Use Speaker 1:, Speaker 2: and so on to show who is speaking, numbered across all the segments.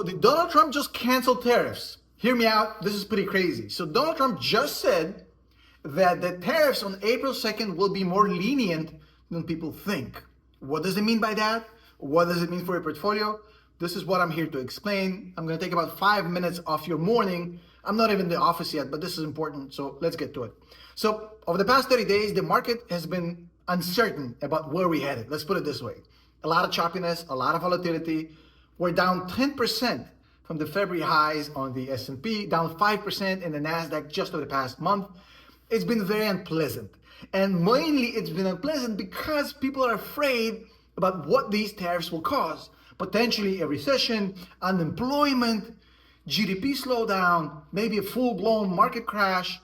Speaker 1: So did Donald Trump just cancel tariffs? Hear me out, this is pretty crazy. So Donald Trump just said that the tariffs on April 2nd will be more lenient than people think. What does it mean by that? What does it mean for your portfolio? This is what I'm here to explain. I'm gonna take about 5 minutes off your morning. I'm not even in the office yet, but this is important, so let's get to it. So over the past 30 days, the market has been uncertain about where we're headed. Let's put it this way. A lot of choppiness, a lot of volatility. We're down 10% from the February highs on the S&P, down 5% in the NASDAQ just over the past month. It's been very unpleasant. And mainly it's been unpleasant because people are afraid about what these tariffs will cause. Potentially a recession, unemployment, GDP slowdown, maybe a full-blown market crash.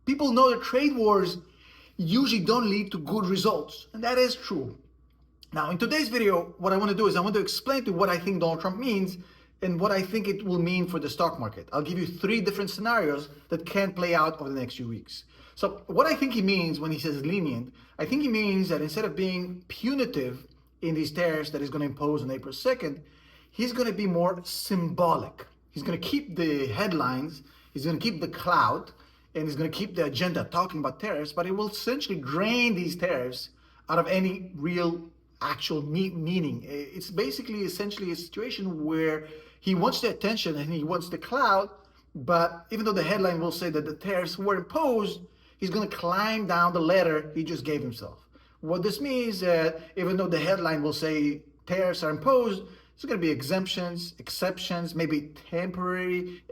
Speaker 1: People know that trade wars usually don't lead to good results, and that is true. Now, in today's video, what I want to do is I want to explain to you what I think Donald Trump means and what I think it will mean for the stock market. I'll give you 3 different scenarios that can play out over the next few weeks. So what I think he means when he says lenient, I think he means that instead of being punitive in these tariffs that he's going to impose on April 2nd, he's going to be more symbolic. He's going to keep the headlines, he's going to keep the clout, and he's going to keep the agenda talking about tariffs, but he will essentially drain these tariffs out of any real actual meaning. It's basically essentially a situation where he wants the attention and he wants the clout, but even though the headline will say that the tariffs were imposed, he's going to climb down the ladder he just gave himself. What this means is that even though the headline will say tariffs are imposed, there's going to be exemptions, exceptions, maybe temporary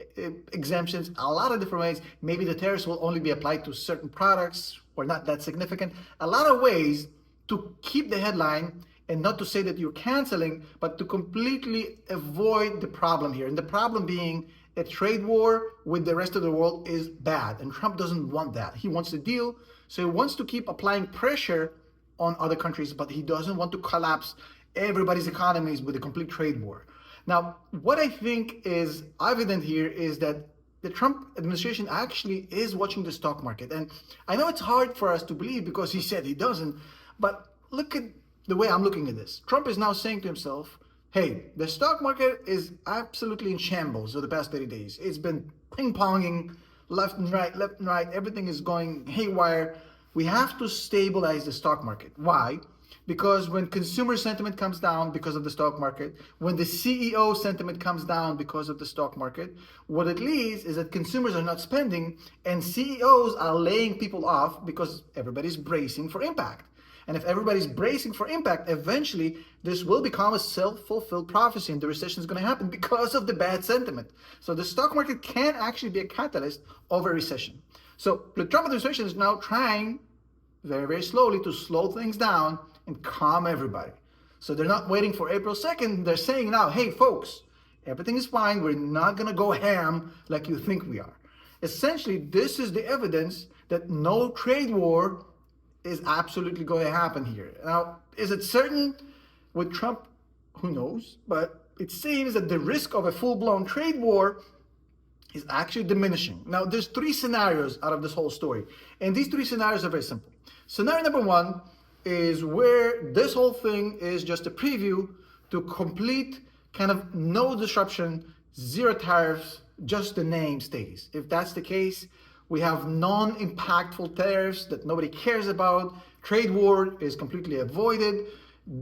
Speaker 1: exemptions, a lot of different ways. Maybe the tariffs will only be applied to certain products or not that significant. A lot of ways to keep the headline and not to say that you're canceling, but to completely avoid the problem here. And the problem being a trade war with the rest of the world is bad. And Trump doesn't want that. He wants the deal. So he wants to keep applying pressure on other countries, but he doesn't want to collapse everybody's economies with a complete trade war. Now, what I think is evident here is that the Trump administration actually is watching the stock market. And I know it's hard for us to believe because he said he doesn't, but look at the way I'm looking at this. Trump is now saying to himself, hey, the stock market is absolutely in shambles over the past 30 days. It's been ping-ponging left and right. Everything is going haywire. We have to stabilize the stock market. Why? Because when consumer sentiment comes down because of the stock market, when the CEO sentiment comes down because of the stock market, what it leads is that consumers are not spending and CEOs are laying people off because everybody's bracing for impact. And if everybody's bracing for impact, eventually this will become a self-fulfilled prophecy and the recession is going to happen because of the bad sentiment. So the stock market can actually be a catalyst of a recession. So the Trump administration is now trying very, very slowly to slow things down and calm everybody. So they're not waiting for April 2nd. They're saying now, hey, folks, everything is fine. We're not going to go ham like you think we are. Essentially, this is the evidence that no trade war is absolutely going to happen here. Now, is it certain with Trump? Who knows? But it seems that the risk of a full-blown trade war is actually diminishing. Now, there's 3 scenarios out of this whole story. And these 3 scenarios are very simple. Scenario number 1 is where this whole thing is just a preview to complete kind of no disruption, 0 tariffs, just the name stays. If that's the case, we have non-impactful tariffs that nobody cares about. Trade war is completely avoided.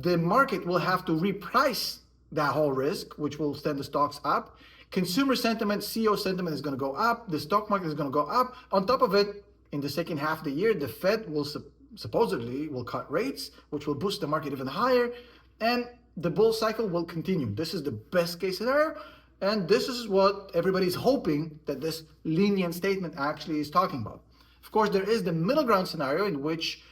Speaker 1: The market will have to reprice that whole risk, which will send the stocks up. Consumer sentiment, CEO sentiment is going to go up. The stock market is going to go up. On top of it, in the second half of the year, the Fed will supposedly will cut rates, which will boost the market even higher. And the bull cycle will continue. This is the best case scenario. And this is what everybody's hoping that this lenient statement actually is talking about. Of course, there is the middle ground scenario in which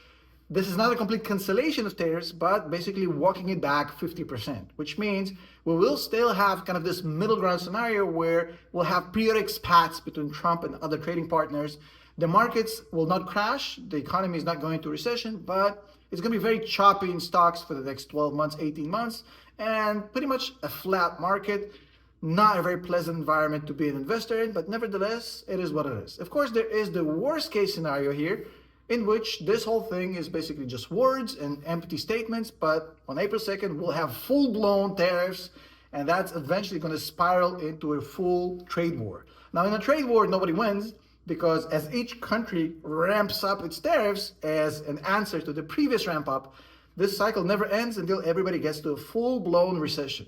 Speaker 1: this is not a complete cancellation of tariffs, but basically walking it back 50%, which means we will still have kind of this middle ground scenario where we'll have periodic spats between Trump and other trading partners. The markets will not crash. The economy is not going into recession, but it's going to be very choppy in stocks for the next 12 months, 18 months, and pretty much a flat market. Not a very pleasant environment to be an investor in, but nevertheless, it is what it is. Of course, there is the worst case scenario here in which this whole thing is basically just words and empty statements, but on April 2nd, we'll have full-blown tariffs And that's eventually going to spiral into a full trade war. Now, in a trade war, nobody wins because as each country ramps up its tariffs as an answer to the previous ramp up, this cycle never ends until everybody gets to a full-blown recession.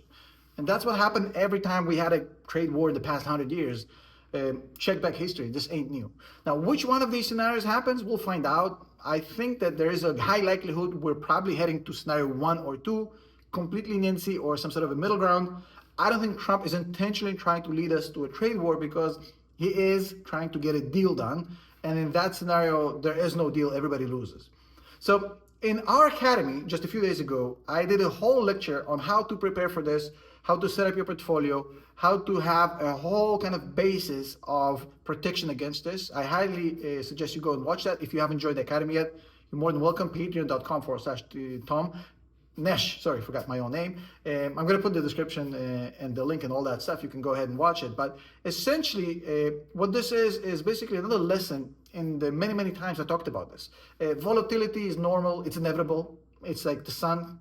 Speaker 1: And that's what happened every time we had a trade war in the past 100 years. Check back history, this ain't new. Now, which one of these scenarios happens, we'll find out. I think that there is a high likelihood we're probably heading to scenario 1 or 2, complete leniency or some sort of a middle ground. I don't think Trump is intentionally trying to lead us to a trade war because he is trying to get a deal done. And in that scenario, there is no deal, everybody loses. So in our academy, just a few days ago, I did a whole lecture on how to prepare for this, how to set up your portfolio, how to have a whole kind of basis of protection against this. I highly suggest you go and watch that. If you haven't joined the academy yet, you're more than welcome. Patreon.com/Tom Nesh, sorry, forgot my own name. I'm going to put the description and the link and all that stuff. You can go ahead and watch it. But essentially, what this is basically another lesson in the many, many times I talked about this. Volatility is normal. It's inevitable. It's like the sun.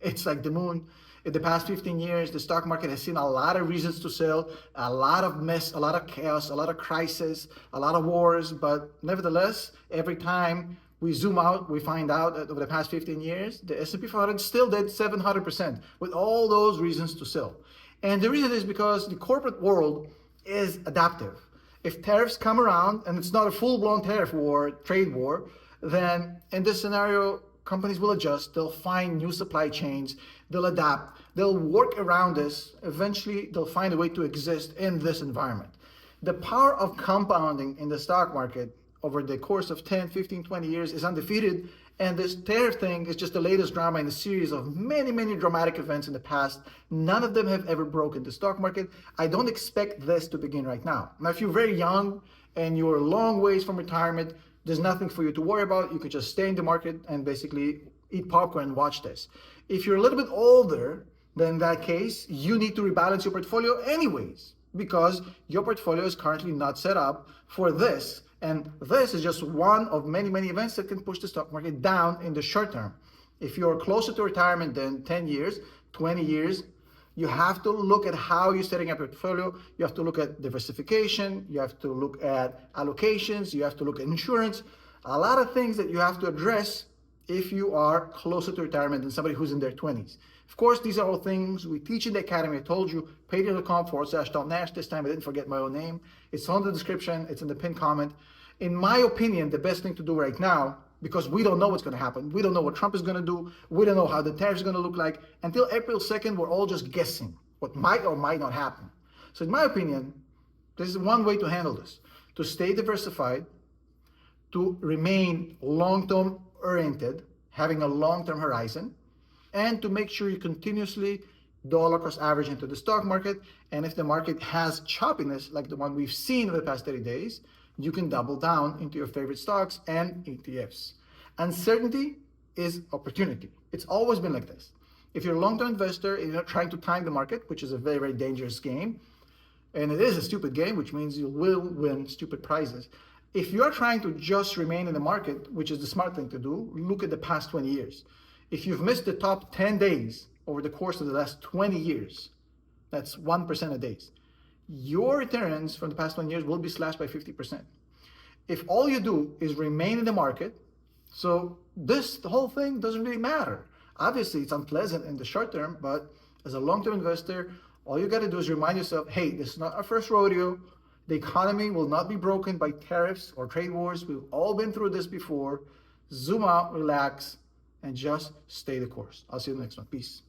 Speaker 1: It's like the moon. In the past 15 years, the stock market has seen a lot of reasons to sell, a lot of mess, a lot of chaos, a lot of crisis, a lot of wars. But nevertheless, every time we zoom out, we find out that over the past 15 years, the S&P 500 still did 700% with all those reasons to sell. And the reason is because the corporate world is adaptive. If tariffs come around and it's not a full-blown tariff war, trade war, then in this scenario, companies will adjust, they'll find new supply chains, they'll adapt, they'll work around this. Eventually, they'll find a way to exist in this environment. The power of compounding in the stock market over the course of 10, 15, 20 years is undefeated. And this tariff thing is just the latest drama in a series of many, many dramatic events in the past. None of them have ever broken the stock market. I don't expect this to begin right now. Now, if you're very young and you're a long ways from retirement, there's nothing for you to worry about. You could just stay in the market and basically eat popcorn and watch this. If you're a little bit older, then in that case, you need to rebalance your portfolio anyways, because your portfolio is currently not set up for this. And this is just one of many, many events that can push the stock market down in the short term. If you're closer to retirement than 10 years, 20 years, you have to look at how you're setting up your portfolio. You have to look at diversification. You have to look at allocations. You have to look at insurance. A lot of things that you have to address if you are closer to retirement than somebody who's in their 20s. Of course, these are all things we teach in the academy. I told you, patreon.com/Tom Nash. This time I didn't forget my own name. It's on the description. It's in the pinned comment. In my opinion, the best thing to do right now, because we don't know what's going to happen. We don't know what Trump is going to do. We don't know how the tariffs are going to look like. Until April 2nd, we're all just guessing what might or might not happen. So in my opinion, this is one way to handle this. To stay diversified, to remain long-term oriented, having a long-term horizon, and to make sure you continuously dollar cost average into the stock market. And if the market has choppiness, like the one we've seen over the past 30 days, you can double down into your favorite stocks and ETFs. Uncertainty is opportunity. It's always been like this. If you're a long-term investor and you're not trying to time the market, which is a very, very dangerous game, and it is a stupid game, which means you will win stupid prizes. If you're trying to just remain in the market, which is the smart thing to do, look at the past 20 years. If you've missed the top 10 days over the course of the last 20 years, that's 1% of days. Your returns from the past 20 years will be slashed by 50%. If all you do is remain in the market, so the whole thing doesn't really matter. Obviously, it's unpleasant in the short term, but as a long-term investor, all you got to do is remind yourself, hey, this is not our first rodeo. The economy will not be broken by tariffs or trade wars. We've all been through this before. Zoom out, relax, and just stay the course. I'll see you in the next one. Peace.